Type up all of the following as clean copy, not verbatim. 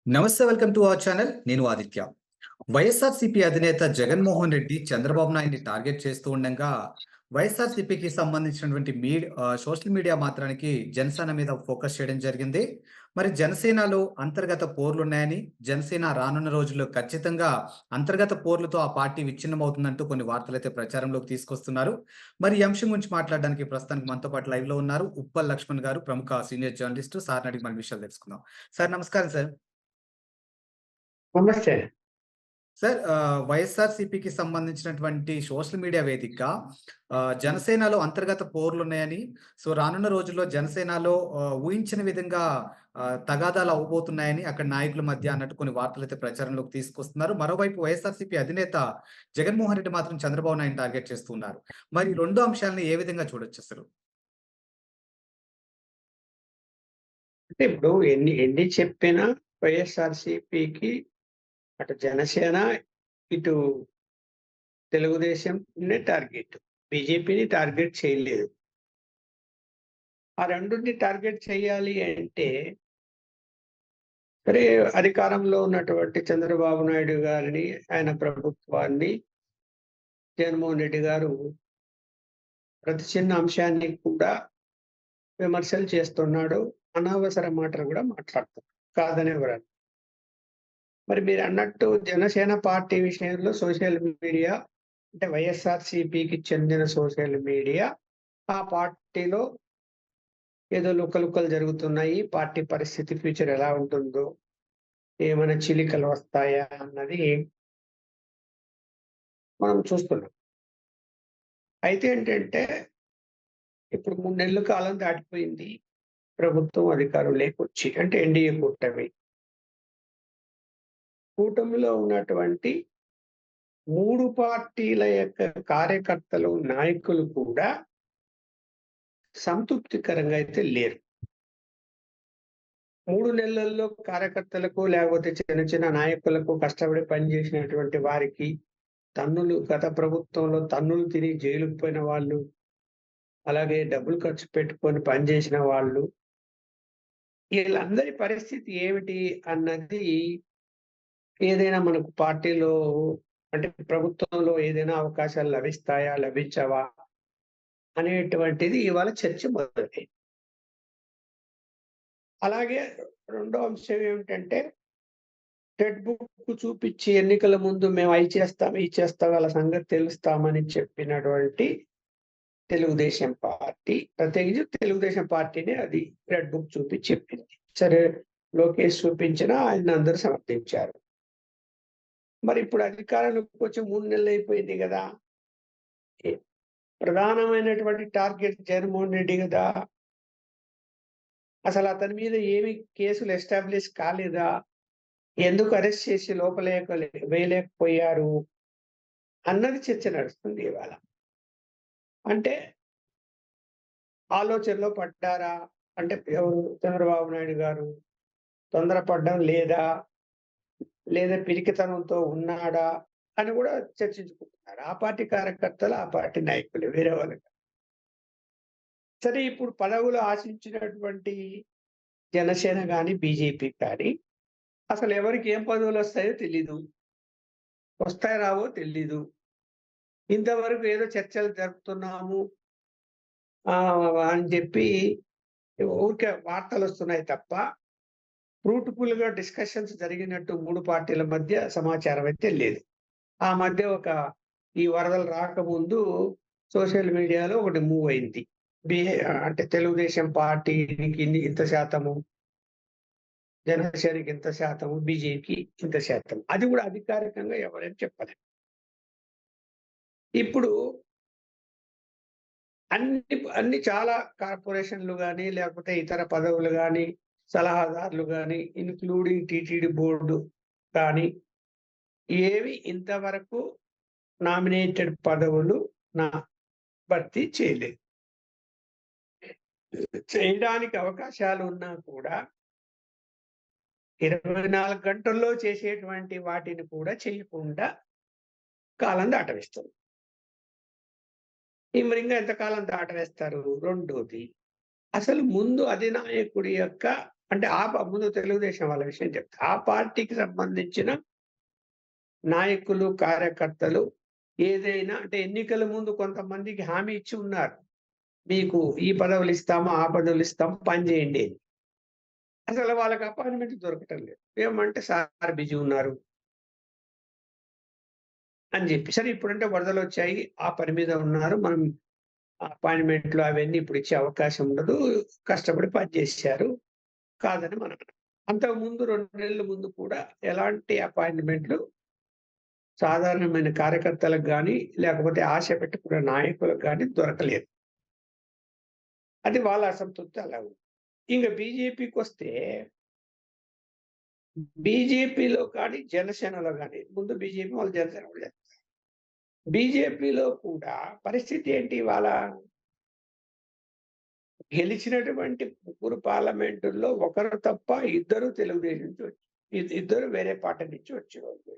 నమస్తే, welcome to our channel. నేను ఆదిత్య. వైఎస్ఆర్సీపీ అధినేత జగన్మోహన్ రెడ్డి చంద్రబాబు నాయుడిని టార్గెట్ చేస్తూ ఉండగా వైఎస్ఆర్సీపీకి సంబంధించినటువంటి సోషల్ మీడియా మాత్రానికి జనసేన మీద ఫోకస్ చేయడం జరిగింది. మరి జనసేనలో అంతర్గత పోర్లున్నాయని, జనసేన రానున్న రోజుల్లో ఖచ్చితంగా అంతర్గత పోర్లతో ఆ పార్టీ విచ్ఛిన్నమవుతుందంటూ కొన్ని వార్తలైతే ప్రచారంలోకి తీసుకొస్తున్నారు. మరి ఈ అంశం గురించి మాట్లాడడానికి ప్రస్తుతానికి మనతో పాటు లైవ్ లో ఉన్నారు ఉప్పల్ లక్ష్మణ్ గారు, ప్రముఖ సీనియర్ జర్నలిస్ట్. సార్ అడిగి మన విషయాలు తెలుసుకుందాం. సార్ నమస్కారం సార్. నమస్తే. సార్, వైఎస్ఆర్‌సీపీకి సంబంధించినటువంటి సోషల్ మీడియా వేదికగా జనసేనలో అంతర్గత పోర్లున్నాయని, సో రానున్న రోజుల్లో జనసేనలో ఊహించని విధంగా తగాదాలు అవ్వబోతున్నాయని అక్కడ నాయకుల మధ్య అన్నట్టు కొన్ని వార్తలైతే ప్రచారంలోకి తీసుకొస్తున్నారు. మరోవైపు వైఎస్ఆర్‌సీపీ అధినేత జగన్మోహన్ రెడ్డి మాత్రం చంద్రబాబు నాయుడుని టార్గెట్ చేస్తున్నారు. మరి 2 అంశాలను ఏ విధంగా చూడొచ్చసలు? అంటే ఇప్పుడు ఎన్ని చెప్పినా వైఎస్ఆర్‌సీపీకి అటు జనసేన, ఇటు తెలుగుదేశంనే టార్గెట్. బీజేపీని టార్గెట్ చేయలేదు. ఆ రెండుని టార్గెట్ చేయాలి అంటే సరే, అధికారంలో ఉన్నటువంటి చంద్రబాబు నాయుడు గారిని, ఆయన ప్రభుత్వాన్ని జగన్మోహన్ రెడ్డి గారు ప్రతి చిన్న అంశాన్ని కూడా విమర్శలు చేస్తున్నాడు. అనవసర మాటలు కూడా మాట్లాడుతున్నాడు. కాదని ఎవరన్నారు. మరి మీరు అన్నట్టు జనసేన పార్టీ విషయంలో సోషల్ మీడియా అంటే వైఎస్ఆర్‌సీపీకి చెందిన సోషల్ మీడియా ఆ పార్టీలో ఏదో లుకలుకలు జరుగుతున్నాయి. పార్టీ పరిస్థితి ఫ్యూచర్ ఎలా ఉంటుందో, ఏమైనా చిలికలు వస్తాయా అన్నది మనం చూస్తున్నాం. అయితే ఏంటంటే ఇప్పుడు 3 నెలల కాలం దాటిపోయింది. ప్రభుత్వం అధికారంలోకి వచ్చి అంటే ఎన్డీఏ కూటమి. కూటమిలో ఉన్నటువంటి 3 పార్టీల యొక్క కార్యకర్తలు, నాయకులు కూడా సంతృప్తికరంగా అయితే లేరు. 3 నెలల్లో కార్యకర్తలకు లేకపోతే చిన్న చిన్న నాయకులకు కష్టపడి పనిచేసినటువంటి వారికి గత ప్రభుత్వంలో తన్నులు తిని జైలుకు పోయిన వాళ్ళు, అలాగే డబ్బులు ఖర్చు పెట్టుకొని పనిచేసిన వాళ్ళు, వీళ్ళందరి పరిస్థితి ఏమిటి అన్నది ఏదైనా మనకు పార్టీలో అంటే ప్రభుత్వంలో ఏదైనా అవకాశాలు లభిస్తాయా, లభించవా అనేటువంటిది ఇవాళ చర్చ మొదలైంది. అలాగే రెండో అంశం ఏమిటంటే రెడ్ బుక్ చూపించి ఎన్నికల ముందు మేము అయి చేస్తాం, ఇది చేస్తాం, వాళ్ళ సంగతి తెలుస్తామని చెప్పినటువంటి తెలుగుదేశం పార్టీ, ప్రత్యేకించి తెలుగుదేశం పార్టీనే అది రెడ్ బుక్ చూపించి చెప్పింది. సరే, లోకేష్ చూపించినా ఆయన అందరూ సమర్థించారు. మరి ఇప్పుడు అధికారంలోకి వచ్చి 3 నెలలు అయిపోయింది కదా. ప్రధానమైనటువంటి టార్గెట్ జగన్మోహన్ రెడ్డి కదా. అసలు అతని మీద ఏమి కేసులు ఎస్టాబ్లిష్ కాలేదా? ఎందుకు అరెస్ట్ చేసి వేయలేకపోయారు అన్నది చర్చ నడుస్తుంది ఇవాళ. అంటే ఆలోచనలో పడ్డారా? అంటే ఎవరు? చంద్రబాబు నాయుడు గారు తొందరపడ్డం లేదా పిరికితనంతో ఉన్నాడా అని కూడా చర్చించుకుంటున్నారు. ఆ పార్టీ కార్యకర్తలు, ఆ పార్టీ నాయకులు, వేరే వాళ్ళు. సరే, ఇప్పుడు పదవులు ఆశించినటువంటి జనసేన కానీ, బీజేపీ కానీ అసలు ఎవరికి ఏం పదవులు వస్తాయో తెలీదు, వస్తాయో రావో తెలీదు. ఇంతవరకు ఏదో చర్చలు జరుపుతున్నాము అని చెప్పి ఊరికే వార్తలు వస్తున్నాయి తప్ప ఫ్రూట్ఫుల్ గా డిస్కషన్స్ జరిగినట్టు 3 పార్టీల మధ్య సమాచారం అయితే లేదు. ఆ మధ్య ఈ వరదలు రాకముందు సోషల్ మీడియాలో ఒకటి మూవ్ అయింది. అంటే తెలుగుదేశం పార్టీకి ఇంత శాతము, జనసేనకి ఇంత శాతము, బీజేపీకి ఇంత శాతం. అది కూడా అధికారికంగా ఎవరైనా చెప్పలేదు. ఇప్పుడు అన్ని చాలా కార్పొరేషన్లు కానీ, లేకపోతే ఇతర పదవులు కానీ, సలహాదారులు కానీ, ఇన్క్లూడింగ్ టీటీడీ బోర్డు కానీ, ఏవి ఇంతవరకు నామినేటెడ్ పదవులు భర్తీ చేయలేదు. చేయడానికి అవకాశాలు ఉన్నా కూడా 24 గంటల్లో చేసేటువంటి వాటిని కూడా చేయకుండా కాలం దాటవేస్తుంది. మరి ఇంకా ఎంతకాలం దాటవేస్తారు? రెండోది, అసలు ముందు అధినాయకుడి యొక్క అంటే ముందు తెలుగుదేశం వాళ్ళ విషయం చెప్తా. ఆ పార్టీకి సంబంధించిన నాయకులు, కార్యకర్తలు ఏదైనా అంటే ఎన్నికల ముందు కొంతమందికి హామీ ఇచ్చి ఉన్నారు. మీకు ఈ పదవులు ఇస్తాము, ఆ పదవులు ఇస్తాము, పని చేయండి అని. అసలు వాళ్ళకి అపాయింట్మెంట్ దొరకటం లేదు. ఏమంటే సార్ బిజీ ఉన్నారు అని చెప్పి. సరే ఇప్పుడంటే వరదలొచ్చాయి. ఆ పని మీద ఉన్నారు. మనం అపాయింట్మెంట్లు అవన్నీ ఇప్పుడు ఇచ్చే అవకాశం ఉండదు. కష్టపడి పని చేశారు. కాదని మనం అన్నాం. అంతకుముందు 2 నెలల ముందు కూడా ఎలాంటి అపాయింట్మెంట్లు సాధారణమైన కార్యకర్తలకు గాని, లేకపోతే ఆశ పెట్టుకున్న నాయకులకు గాని దొరకలేదు. అది వాళ్ళ అసంతృప్తి అలా ఉంది. ఇంక బీజేపీకొస్తే బీజేపీలో కానీ, జనసేనలో గాని ముందు బీజేపీ వాళ్ళు జనసేన వాళ్ళు చేస్తారు. బీజేపీలో కూడా పరిస్థితి ఏంటి ఇవాళ? గెలిచినటువంటి ముగ్గురు పార్లమెంటుల్లో ఒకరు తప్ప ఇద్దరు తెలుగుదేశం నుంచి ఇద్దరు వేరే పార్టీ నుంచి వచ్చేవాళ్ళు.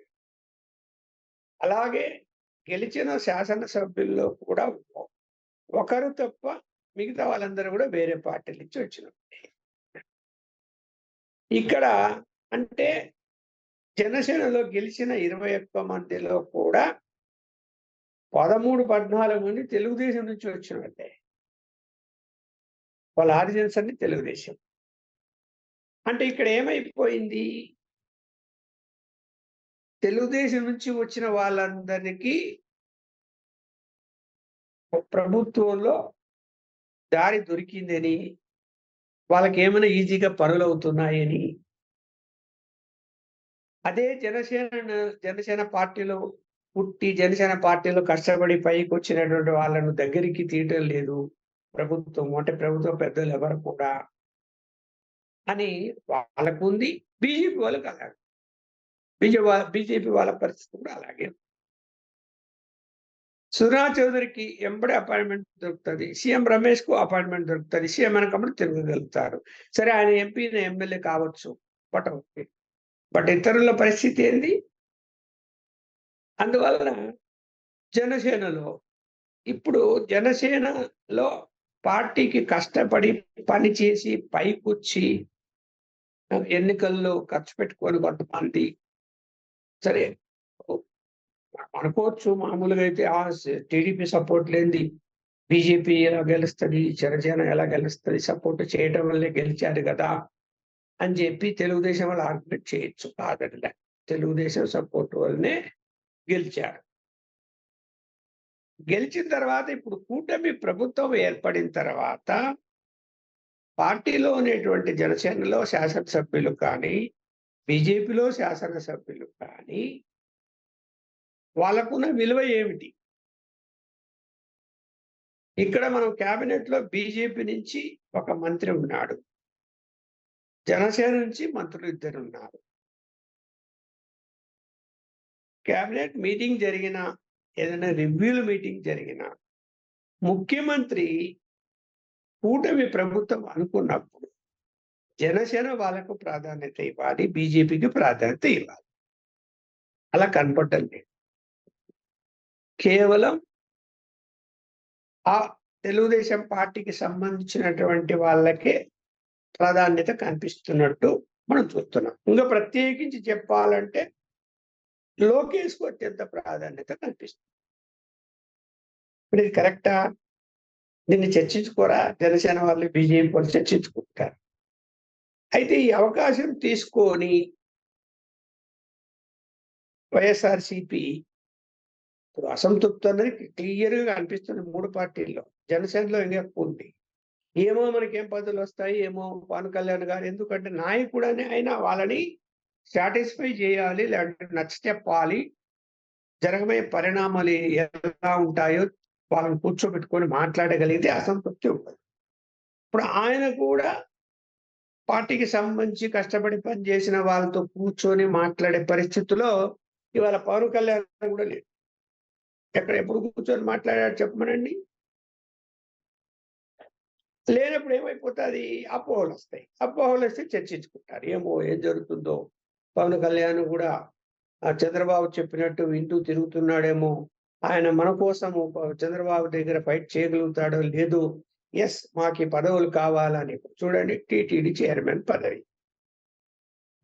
అలాగే గెలిచిన శాసనసభ్యుల్లో కూడా ఒకరు తప్ప మిగతా వాళ్ళందరూ కూడా వేరే పార్టీల నుంచి వచ్చినోళ్ళే. ఇక్కడ అంటే జనసేనలో గెలిచిన 21 మందిలో కూడా 13, 14 మంది తెలుగుదేశం నుంచి వచ్చిన వాళ్ళే. వాళ్ళ ఆరిజిన్స్ అన్ని తెలుగుదేశం. అంటే ఇక్కడ ఏమైపోయింది? తెలుగుదేశం నుంచి వచ్చిన వాళ్ళందరికీ ప్రభుత్వంలో దారి దొరికిందని, వాళ్ళకేమైనా ఈజీగా పనులవుతున్నాయని, అదే జనసేన పార్టీలో పుట్టి, జనసేన పార్టీలో కష్టపడి పైకొచ్చినటువంటి వాళ్ళను దగ్గరికి తీయటం లేదు ప్రభుత్వం. అంటే ప్రభుత్వ పెద్దలు ఎవరు కూడా అని వాళ్ళకుంది. బీజేపీ వాళ్ళకి అలాగే. బీజేపీ వాళ్ళ పరిస్థితి కూడా అలాగే. సునా చౌదరికి ఎంబడే అపాయింట్మెంట్ దొరుకుతది. సీఎం రమేష్‌కు అపాయింట్మెంట్ దొరుకుతది. సీఎం వెనకమ్మట తిరగగలుగుతారు. సరే ఆయన ఎంపీని, ఎమ్మెల్యే కావచ్చు. ఓకే. బట్ ఇతరుల పరిస్థితి ఏంది? అందువలన జనసేనలో ఇప్పుడు జనసేనలో పార్టీకి కష్టపడి పనిచేసి పైకొచ్చి ఎన్నికల్లో ఖర్చు పెట్టుకొని కొంతమంది సరే అనుకోవచ్చు మామూలుగా అయితే టీడీపీ సపోర్ట్ లేనిది బీజేపీ ఎలా గెలుస్తది? జనసేన ఎలా గెలుస్తది? సపోర్ట్ చేయడం వల్లే గెలిచారు గదా! అని చెప్పి తెలుగుదేశం వాళ్ళు ఆర్గ్యుమెంట్ చేయొచ్చు. కాదనలే. తెలుగుదేశం సపోర్ట్ వల్లనే గెలిచారు. గెలిచిన తర్వాత ఇప్పుడు కూటమి ప్రభుత్వం ఏర్పడిన తర్వాత పార్టీలో ఉన్నటువంటి జనసేనలో శాసనసభ్యులు కానీ, బీజేపీలో శాసనసభ్యులు కానీ వాళ్ళకున్న విలువ ఏమిటి? ఇక్కడ మనం క్యాబినెట్‌లో బీజేపీ నుంచి ఒక మంత్రి ఉన్నాడు. జనసేన నుంచి మంత్రులు ఇద్దరున్నారు. క్యాబినెట్ మీటింగ్ జరిగినా, ఏదైనా రివ్యూలు మీటింగ్ జరిగినా, ముఖ్యమంత్రి కూటమి ప్రభుత్వం అనుకున్నప్పుడు జనసేన వాళ్ళకు ప్రాధాన్యత ఇవ్వాలి. బీజేపీకి ప్రాధాన్యత ఇవ్వాలి. అలా కనపడటం లేదు. కేవలం ఆ తెలుగుదేశం పార్టీకి సంబంధించినటువంటి వాళ్ళకే ప్రాధాన్యత కనిపిస్తున్నట్టు మనం చూస్తున్నాం. ఇంకా ప్రత్యేకించి చెప్పాలంటే లోకేష్‌కు అత్యంత ప్రాధాన్యత కనిపిస్తుంది. ఇప్పుడు ఇది కరెక్టా? దీన్ని చర్చించుకోరా? జనసేన వాళ్ళు, బీజేపీ వాళ్ళు చర్చించుకుంటారు. అయితే ఈ అవకాశం తీసుకొని వైఎస్ఆర్‌సీపీ ఇప్పుడు అసంతృప్తి అన్నది క్లియర్‌గా కనిపిస్తుంది 3 పార్టీల్లో. జనసేనలో ఇంకా ఎక్కువ ఉంది. ఏమో మనకేం పదవులొస్తాయి, ఏమో పవన్ కళ్యాణ్ గారు ఎందుకంటే నాయకుడని ఆయన వాళ్ళని సాటిస్ఫై చేయాలి, లేదంటే నచ్చచెప్పాలి. జరగబోయే పరిణామాలు ఎలా ఉంటాయో వాళ్ళని కూర్చోబెట్టుకొని మాట్లాడగలిగితే అసంతృప్తి ఉండదు. ఇప్పుడు ఆయన కూడా పార్టీకి సంబంధించి కష్టపడి పనిచేసిన వాళ్ళతో కూర్చొని మాట్లాడే పరిస్థితిలో ఇవాళ పవన్ కళ్యాణ్ కూడా లేడు. ఎప్పుడు కూర్చొని మాట్లాడాడు చెప్పమనండి? లేనప్పుడు ఏమైపోతాది? అపోహలొస్తాయి. అపోహలొస్తే చర్చించుకుంటారు. ఏం జరుగుతుందో? పవన్ కళ్యాణ్ కూడా చంద్రబాబు చెప్పినట్టు వింటూ తిరుగుతున్నాడేమో! ఆయన మన కోసము చంద్రబాబు దగ్గర ఫైట్ చేయగలుగుతాడో లేదో ఎస్ మాకు ఈ పదవులు కావాలని. చూడండి, టీటీడీ చైర్మన్ పదవి.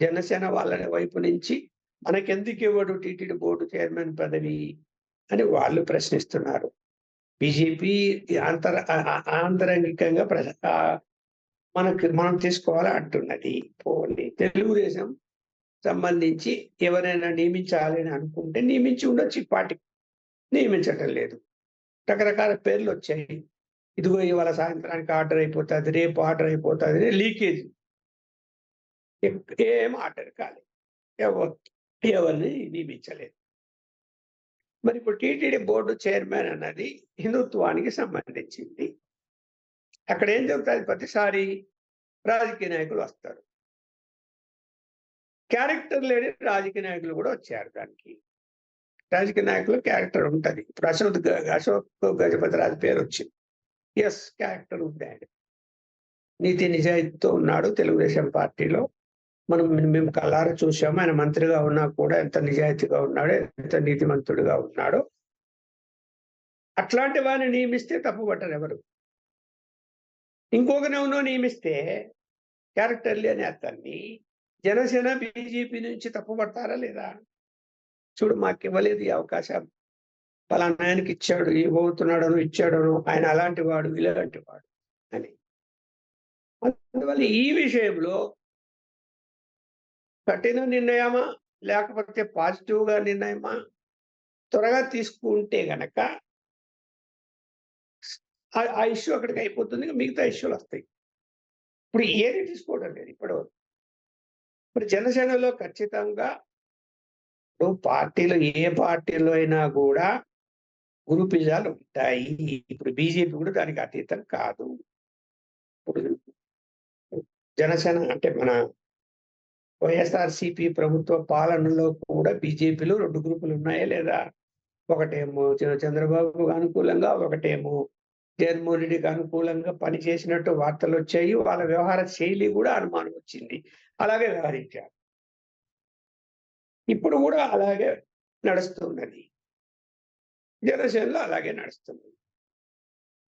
జనసేన వాళ్ళ వైపు నుంచి మనకెందుకు ఇవ్వడు టీటీడీ బోర్డు చైర్మన్ పదవి అని వాళ్ళు ప్రశ్నిస్తున్నారు. బీజేపీ ఆంతరంగికంగా మనం తీసుకోవాలా అంటున్నది. పోనీ తెలుగుదేశం సంబంధించి ఎవరైనా నియమించాలి అని అనుకుంటే నియమించి ఉండొచ్చు. ఈ పార్టీకి నియమించటం లేదు. రకరకాల పేర్లు వచ్చాయి. ఇదిగో ఇవాళ సాయంత్రానికి ఆర్డర్ అయిపోతుంది, రేపు ఆర్డర్ అయిపోతుంది, లీకేజ్. ఏం ఆర్డర్ కాలేదు, ఎవరిని నియమించలేదు. మరి ఇప్పుడు టీటీడీ బోర్డు చైర్మన్ అన్నది హిందుత్వానికి సంబంధించింది. అక్కడ ఏం జరుగుతుంది? ప్రతిసారి రాజకీయ నాయకులు వస్తారు. క్యారెక్టర్ లేని రాజకీయ నాయకులు కూడా వచ్చారు. దానికి రాజకీయ నాయకులు క్యారెక్టర్ ఉంటది. ఇప్పుడు అశోక్ గజపతిరాజు పేరు వచ్చింది. ఎస్, క్యారెక్టర్ ఉంది. ఆయన నీతి నిజాయితీతో ఉన్నాడు తెలుగుదేశం పార్టీలో. మేము కళ్ళారా చూసాము. ఆయన మంత్రిగా ఉన్నా కూడా ఎంత నిజాయితీగా ఉన్నాడో, ఎంత నీతిమంతుడిగా ఉన్నాడో. అట్లాంటి వారిని నియమిస్తే తప్పుపట్టరు ఎవరు. ఇంకొకనెవనో నియమిస్తే క్యారెక్టర్ లేని అతన్ని జనసేన బీజేపీ నుంచి తప్పుపడతారా లేదా? చూడు, మాకు ఇవ్వలేదు ఈ అవకాశం, పలానా ఆయనకి ఇచ్చాడు, ఇవ్వబోతున్నాడను, ఇచ్చాడను, ఆయన అలాంటి వాడు, ఇలాంటి వాడు అని. అందువల్ల ఈ విషయంలో కఠిన నిర్ణయమా లేకపోతే పాజిటివ్గా నిర్ణయమా త్వరగా తీసుకుంటే గనక ఆ ఇష్యూ అక్కడికి అయిపోతుంది. మిగతా ఇష్యూలు వస్తాయి. ఇప్పుడు ఏది తీసుకోవడం లేదు ఇప్పుడు. ఇప్పుడు జనసేనలో ఖచ్చితంగా పార్టీలో ఏ పార్టీలో అయినా కూడా గ్రూపిజాలు ఉంటాయి. ఇప్పుడు బీజేపీ కూడా దానికి అతీతం కాదు. ఇప్పుడు జనసేన అంటే మన వైఎస్ఆర్సీపీ ప్రభుత్వ పాలనలో కూడా బీజేపీలో 2 గ్రూపులు ఉన్నాయా లేదా? ఒకటేమో చంద్రబాబు అనుకూలంగా, ఒకటేమో జగన్మోహన్ రెడ్డికి అనుకూలంగా పనిచేసినట్టు వార్తలు వచ్చాయి. వాళ్ళ వ్యవహార శైలి కూడా అనుమానం వచ్చింది. అలాగే వ్యవహరించారు. ఇప్పుడు కూడా అలాగే నడుస్తున్నది. జనసేనలో అలాగే నడుస్తుంది.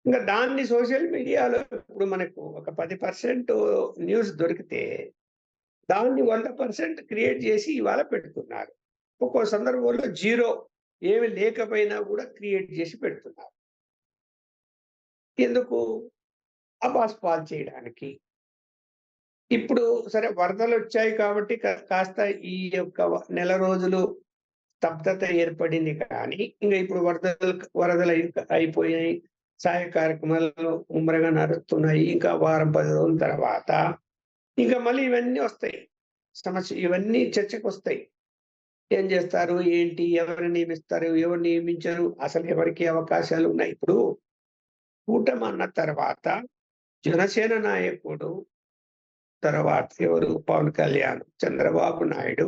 ఇంకా దాన్ని సోషల్ మీడియాలో ఇప్పుడు మనకు ఒక 10% న్యూస్ దొరికితే దాన్ని 100% క్రియేట్ చేసి ఇవాళ పెడుతున్నారు. ఒక్కో సందర్భంలో 0 ఏమి లేకపోయినా కూడా క్రియేట్ చేసి పెడుతున్నారు. ఎందుకు? అబాస్పాలు చేయడానికి. ఇప్పుడు సరే, వరదలు వచ్చాయి కాబట్టి కాస్త ఈ యొక్క నెల రోజులు స్తబ్దత ఏర్పడింది. కానీ ఇంకా ఇప్పుడు వరదలు అయిపోయాయి. సహాయ కార్యక్రమాలు ముమ్మరంగా నడుస్తున్నాయి. ఇంకా వారం 10 రోజుల తర్వాత ఇంకా మళ్ళీ ఇవన్నీ వస్తాయి. ఇవన్నీ చర్చకు వస్తాయి. ఏం చేస్తారు, ఏంటి, ఎవరు నియమిస్తారు, ఎవరు నియమించరు, అసలు ఎవరికి అవకాశాలు ఉన్నాయి. ఇప్పుడు కూటమి అన్న తర్వాత జనసేన నాయకుడు తర్వాత ఎవరు? పవన్ కళ్యాణ్, చంద్రబాబు నాయుడు,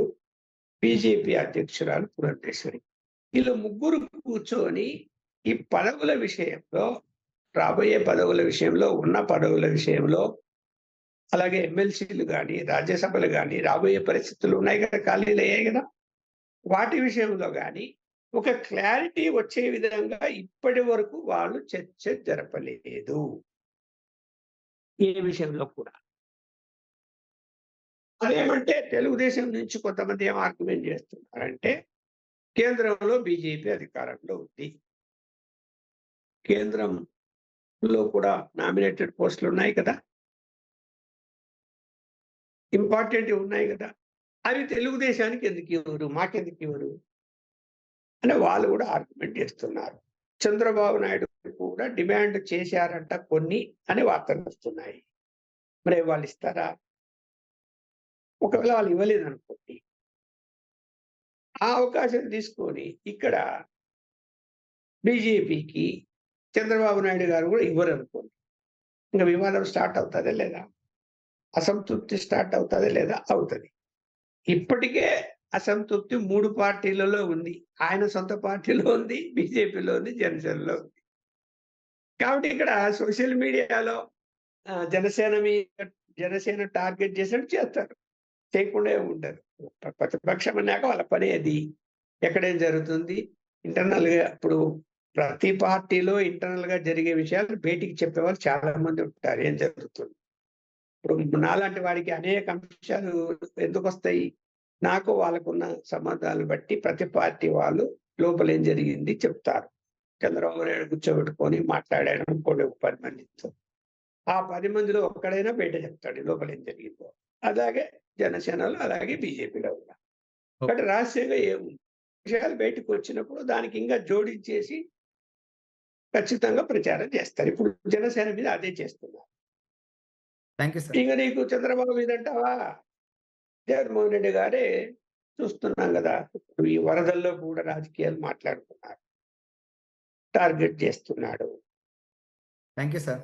బీజేపీ అధ్యక్షురాలు పురంధేశ్వరి. వీళ్ళు ముగ్గురు కూర్చొని ఈ పదవుల విషయంలో, రాబోయే పదవుల విషయంలో, ఉన్న పదవుల విషయంలో, అలాగే ఎమ్మెల్సీలు కానీ, రాజ్యసభలు కానీ రాబోయే పరిస్థితులు ఉన్నాయి కదా, ఖాళీలు అయ్యాయి కదా, వాటి విషయంలో కానీ ఒక క్లారిటీ వచ్చే విధంగా ఇప్పటి వరకు వాళ్ళు చర్చ జరపలేదు. ఏ విషయంలో కూడా. అదేమంటే తెలుగుదేశం నుంచి కొంతమంది ఏం ఆర్గ్యుమెంట్ చేస్తున్నారంటే, కేంద్రంలో బీజేపీ అధికారంలో ఉంది, కేంద్రంలో కూడా నామినేటెడ్ పోస్టులు ఉన్నాయి కదా, ఇంపార్టెంట్ ఉన్నాయి కదా, అవి తెలుగుదేశానికి ఎందుకు ఇవ్వరు, మాకెందుకు ఇవ్వరు అని వాళ్ళు కూడా ఆర్గ్యుమెంట్ చేస్తున్నారు. చంద్రబాబు నాయుడు కూడా డిమాండ్ చేశారంట కొన్ని అని వార్తలు వస్తున్నాయి. మరి వాళ్ళు ఇస్తారా? ఒకవేళ వాళ్ళు ఇవ్వలేదు అనుకోండి, ఆ అవకాశం తీసుకొని ఇక్కడ బీజేపీకి చంద్రబాబు నాయుడు గారు కూడా ఇవ్వరు అనుకోండి, ఇంకా వివాదం స్టార్ట్ అవుతుందా లేదా? అసంతృప్తి స్టార్ట్ అవుతుందా లేదా? అవుతుంది. ఇప్పటికే అసంతృప్తి 3 పార్టీలలో ఉంది. ఆయన సొంత పార్టీలో ఉంది, బీజేపీలో ఉంది, జనసేనలో ఉంది. కాబట్టి ఇక్కడ సోషల్ మీడియాలో జనసేన టార్గెట్ చేసినట్టు చేస్తారు, చేయకుండా ఉంటారు. ప్రతిపక్షం అన్నాక వాళ్ళ పని అది. ఎక్కడేం జరుగుతుంది ఇంటర్నల్ గా. ఇప్పుడు ప్రతి పార్టీలో ఇంటర్నల్ గా జరిగే విషయాలు బయటికి చెప్పేవాళ్ళు చాలా మంది ఉంటారు. ఏం జరుగుతుంది? ఇప్పుడు నాలాంటి వాడికి అనేక అంశాలు ఎందుకొస్తాయి? నాకు వాళ్ళకున్న సంబంధాలను బట్టి ప్రతి పార్టీ వాళ్ళు లోపల ఏం జరిగింది చెప్తారు. చంద్రబాబు నాయుడు కూర్చోబెట్టుకొని మాట్లాడాడు అనుకోండి ఒక 10 మందితో. ఆ 10 మందిలో ఒక్కడైనా బయట చెప్తాడు లోపల ఏం జరిగిందో. అలాగే జనసేనలో, అలాగే బీజేపీలో కూడా. ఓకే. బట్ రహస్యంగా ఏముంది? విషయాలు బయటకు వచ్చినప్పుడు దానికి ఇంకా జోడించేసి ఖచ్చితంగా ప్రచారం చేస్తారు. ఇప్పుడు జనసేన మీద అదే చేస్తున్నారు. Thank you sir. ఇంక నీకు చంద్రబాబు మీద అంటావా? జగన్మోహన్ రెడ్డి గారే చూస్తున్నాం గదా! ఇప్పుడు ఈ వరదల్లో కూడా రాజకీయాలు మాట్లాడుతున్నారు. టార్గెట్ చేస్తున్నాడు. Thank you sir.